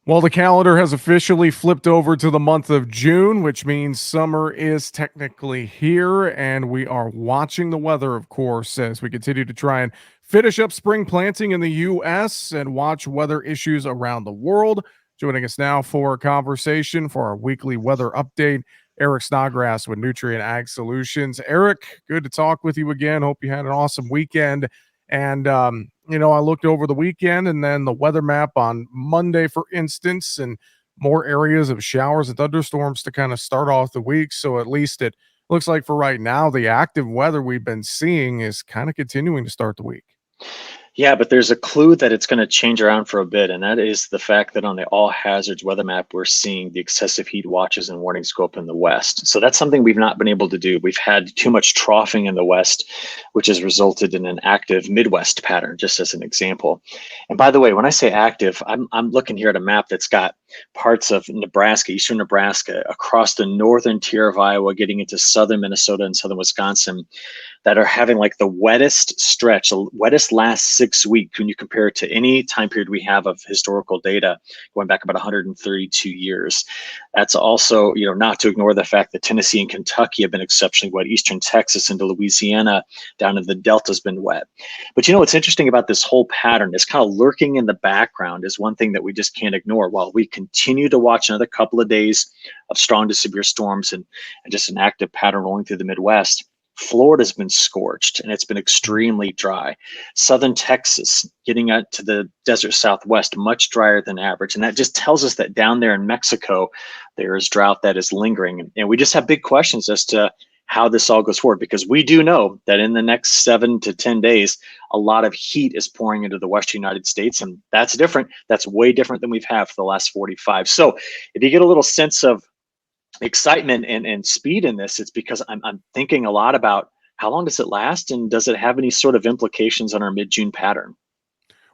Well, the calendar has officially flipped over to the month of June, which means summer is technically here, and we are watching the weather, of course, as we continue to try and finish up spring planting in the U.S. and watch weather issues around the world. Joining us now for a conversation for our weekly weather update, Eric Snodgrass with Nutrient Ag Solutions. Eric, good to talk with you again. Hope you had an awesome weekend. And, I looked over the weekend and then the weather map on Monday, for instance, and more areas of showers and thunderstorms to kind of start off the week. So at least it looks like for right now, the active weather we've been seeing is kind of continuing to start the week. Yeah, but there's a clue that it's going to change around for a bit, and that is the fact that on the all hazards weather map, we're seeing the excessive heat watches and warnings go up in the west. So that's something we've not been able to do. We've had too much troughing in the west, which has resulted in an active Midwest pattern, just as an example. And by the way, when I say active, I'm looking here at a map that's got parts of Nebraska, eastern Nebraska, across the northern tier of Iowa, getting into southern Minnesota and southern Wisconsin, that are having like the wettest stretch, the wettest last 6 weeks when you compare it to any time period we have of historical data going back about 132 years. That's also, not to ignore the fact that Tennessee and Kentucky have been exceptionally wet. Eastern Texas into Louisiana down in the Delta has been wet. But what's interesting about this whole pattern is kind of lurking in the background is one thing that we just can't ignore. While we continue to watch another couple of days of strong to severe storms and just an active pattern rolling through the Midwest, Florida's been scorched and it's been extremely dry. Southern Texas, getting out to the desert Southwest, much drier than average. And that just tells us that down there in Mexico, there is drought that is lingering. And we just have big questions as to how this all goes forward, because we do know that in the next 7 to 10 days, a lot of heat is pouring into the Western United States. And that's different. That's way different than we've had for the last 45. So if you get a little sense of excitement and speed in this, it's because I'm thinking a lot about how long does it last and does it have any sort of implications on our mid-June pattern?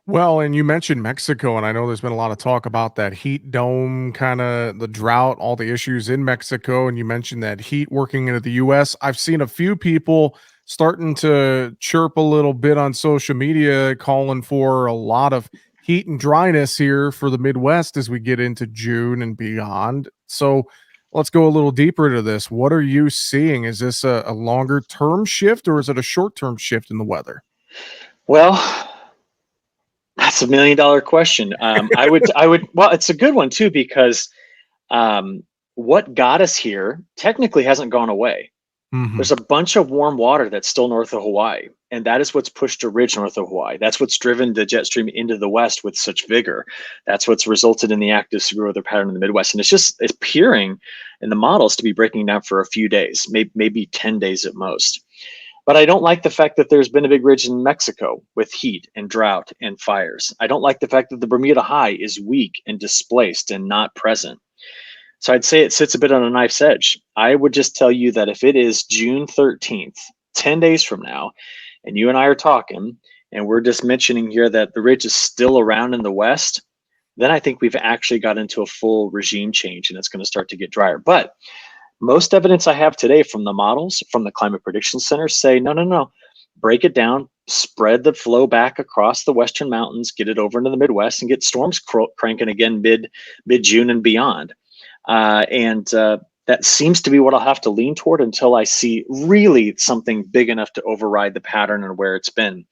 Well, and you mentioned Mexico, and I know there's been a lot of talk about that heat dome, kind of the drought, all the issues in Mexico. And you mentioned that heat working into the US. I've seen a few people starting to chirp a little bit on social media, calling for a lot of heat and dryness here for the Midwest as we get into June and beyond. So let's go a little deeper into this. What are you seeing? Is this a longer term shift or is it a short term shift in the weather? Well, that's $1 million question. Well, it's a good one too, because what got us here technically hasn't gone away. Hmm. There's a bunch of warm water that's still north of Hawaii, and that is what's pushed a ridge north of Hawaii. That's what's driven the jet stream into the west with such vigor. That's what's resulted in the active severe weather pattern in the Midwest. And it's appearing in the models to be breaking down for a few days, maybe 10 days at most. But I don't like the fact that there's been a big ridge in Mexico with heat and drought and fires. I don't like the fact that the Bermuda High is weak and displaced and not present. So I'd say it sits a bit on a knife's edge. I would just tell you that if it is June 13th, 10 days from now, and you and I are talking, and we're just mentioning here that the ridge is still around in the west, then I think we've actually got into a full regime change and it's going to start to get drier. But most evidence I have today from the models, from the Climate Prediction Center, say, no, break it down, spread the flow back across the Western mountains, get it over into the Midwest, and get storms cranking again mid-June and beyond. And that seems to be what I'll have to lean toward until I see really something big enough to override the pattern and where it's been.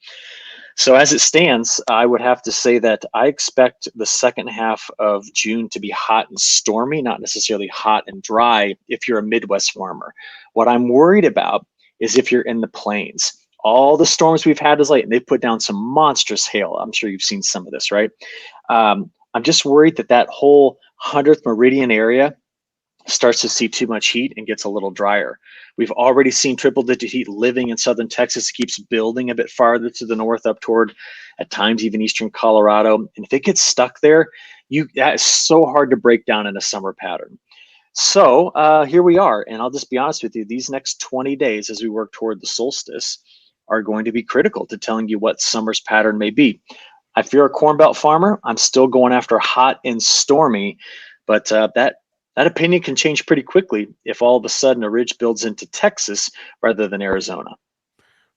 So as it stands, I would have to say that I expect the second half of June to be hot and stormy, not necessarily hot and dry if you're a Midwest farmer. What I'm worried about is if you're in the plains. All the storms we've had as late, and they put down some monstrous hail. I'm sure you've seen some of this, right? I'm just worried that whole 100th meridian area starts to see too much heat and gets a little drier. We've already seen triple digit heat living in southern Texas. It keeps building a bit farther to the north up toward, at times, even eastern Colorado. And if it gets stuck there, that is so hard to break down in a summer pattern. So here we are. And I'll just be honest with you, these next 20 days as we work toward the solstice are going to be critical to telling you what summer's pattern may be. If you're a Corn Belt farmer, I'm still going after hot and stormy, but that opinion can change pretty quickly if all of a sudden a ridge builds into Texas rather than Arizona.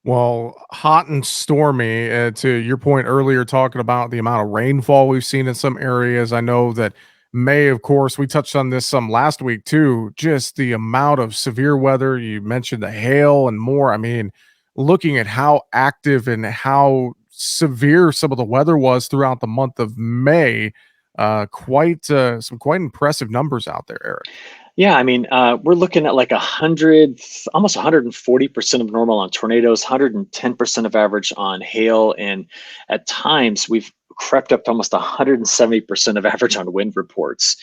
Well, hot and stormy, to your point earlier, talking about the amount of rainfall we've seen in some areas. I know that May, of course, we touched on this some last week too. Just the amount of severe weather. You mentioned the hail and more. I mean, looking at how active and how severe some of the weather was throughout the month of May, quite some quite impressive numbers out there, Eric. Yeah, I mean, we're looking at like 100, almost 140% of normal on tornadoes, 110% of average on hail, and at times we've crept up to almost 170% of average on wind reports.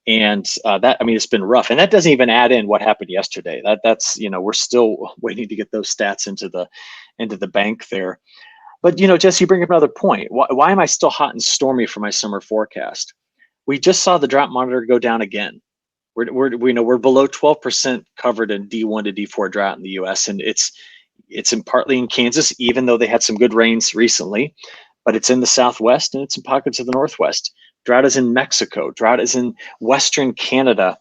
And that, I mean, it's been rough, and that doesn't even add in what happened yesterday. That's we're still waiting to get those stats into the bank there. But Jesse, you bring up another point. Why am I still hot and stormy for my summer forecast? We just saw the drought monitor go down again. We're below 12% covered in D1 to D4 drought in the U.S. and it's in partly in Kansas, even though they had some good rains recently, but it's in the Southwest and it's in pockets of the Northwest. Drought is in Mexico. Drought is in Western Canada.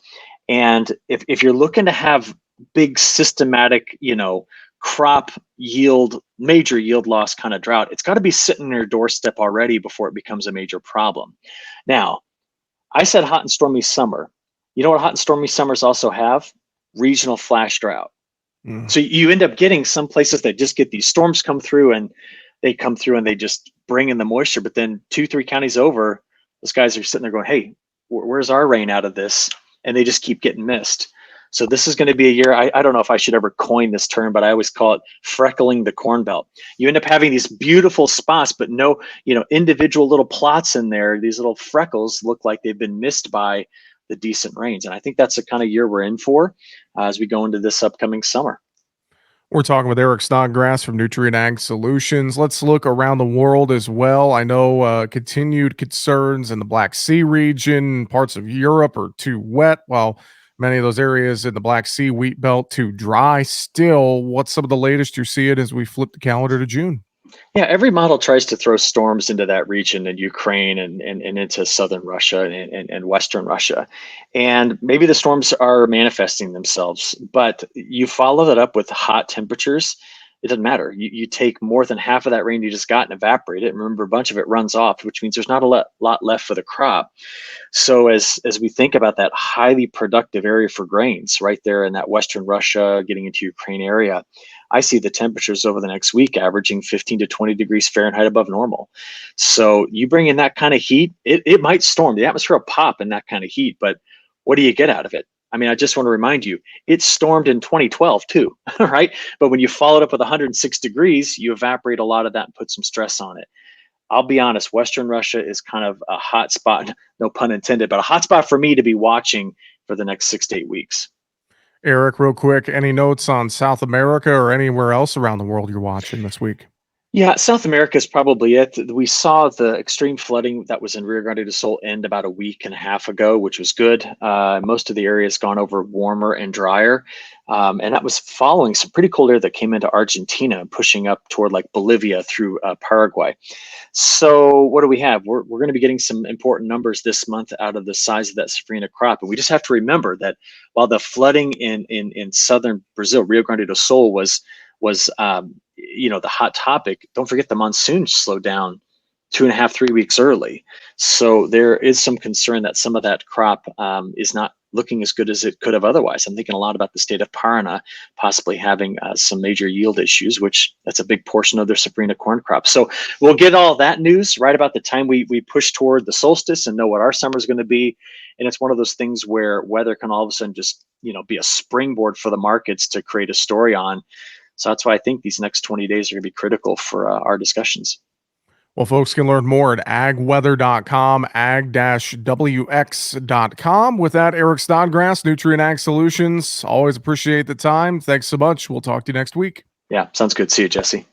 And if you're looking to have big systematic, crop yield, major yield loss kind of drought, it's got to be sitting on your doorstep already before it becomes a major problem. Now, I said hot and stormy summer. You know what hot and stormy summers also have? Regional flash drought. Mm. So you end up getting some places that just get these storms come through and they just bring in the moisture. But then 2-3 counties over, those guys are sitting there going, hey, where's our rain out of this? And they just keep getting missed. So this is going to be a year, I don't know if I should ever coin this term, but I always call it freckling the Corn Belt. You end up having these beautiful spots, but no, individual little plots in there. These little freckles look like they've been missed by the decent rains. And I think that's the kind of year we're in for as we go into this upcoming summer. We're talking with Eric Snodgrass from Nutrient Ag Solutions. Let's look around the world as well. I know continued concerns in the Black Sea region, parts of Europe are too wet, while many of those areas in the Black Sea wheat belt too dry. Still, what's some of the latest you see it as we flip the calendar to June? Yeah, every model tries to throw storms into that region in Ukraine and into southern Russia and western Russia. And maybe the storms are manifesting themselves, but you follow that up with hot temperatures. It doesn't matter. You take more than half of that rain you just got and evaporate it. And remember, a bunch of it runs off, which means there's not a lot left for the crop. So as we think about that highly productive area for grains right there in that western Russia, getting into Ukraine area, I see the temperatures over the next week averaging 15 to 20 degrees Fahrenheit above normal. So you bring in that kind of heat, it might storm. The atmosphere will pop in that kind of heat, but what do you get out of it? I mean, I just want to remind you, it stormed in 2012 too, right? But when you follow it up with 106 degrees, you evaporate a lot of that and put some stress on it. I'll be honest, Western Russia is kind of a hot spot, no pun intended, but a hot spot for me to be watching for the next 6 to 8 weeks. Eric, real quick, any notes on South America or anywhere else around the world you're watching this week? Yeah, South America is probably it. We saw the extreme flooding that was in Rio Grande do Sul end about a week and a half ago, which was good. Most of the area has gone over warmer and drier. And that was following some pretty cold air that came into Argentina, pushing up toward like Bolivia through Paraguay. So what do we have? We're going to be getting some important numbers this month out of the size of that safrinha crop. And we just have to remember that while the flooding in southern Brazil, Rio Grande do Sul was the hot topic, don't forget the monsoon slowed down 2.5, 3 weeks early. So there is some concern that some of that crop is not looking as good as it could have otherwise. I'm thinking a lot about the state of Paraná possibly having some major yield issues, which that's a big portion of their safrinha corn crop. So we'll get all that news right about the time we push toward the solstice and know what our summer is going to be. And it's one of those things where weather can all of a sudden just be a springboard for the markets to create a story on. So that's why I think these next 20 days are going to be critical for our discussions. Well, folks can learn more at agweather.com, ag-wx.com. With that, Eric Snodgrass, Nutrient Ag Solutions. Always appreciate the time. Thanks so much. We'll talk to you next week. Yeah, sounds good. See you, Jesse.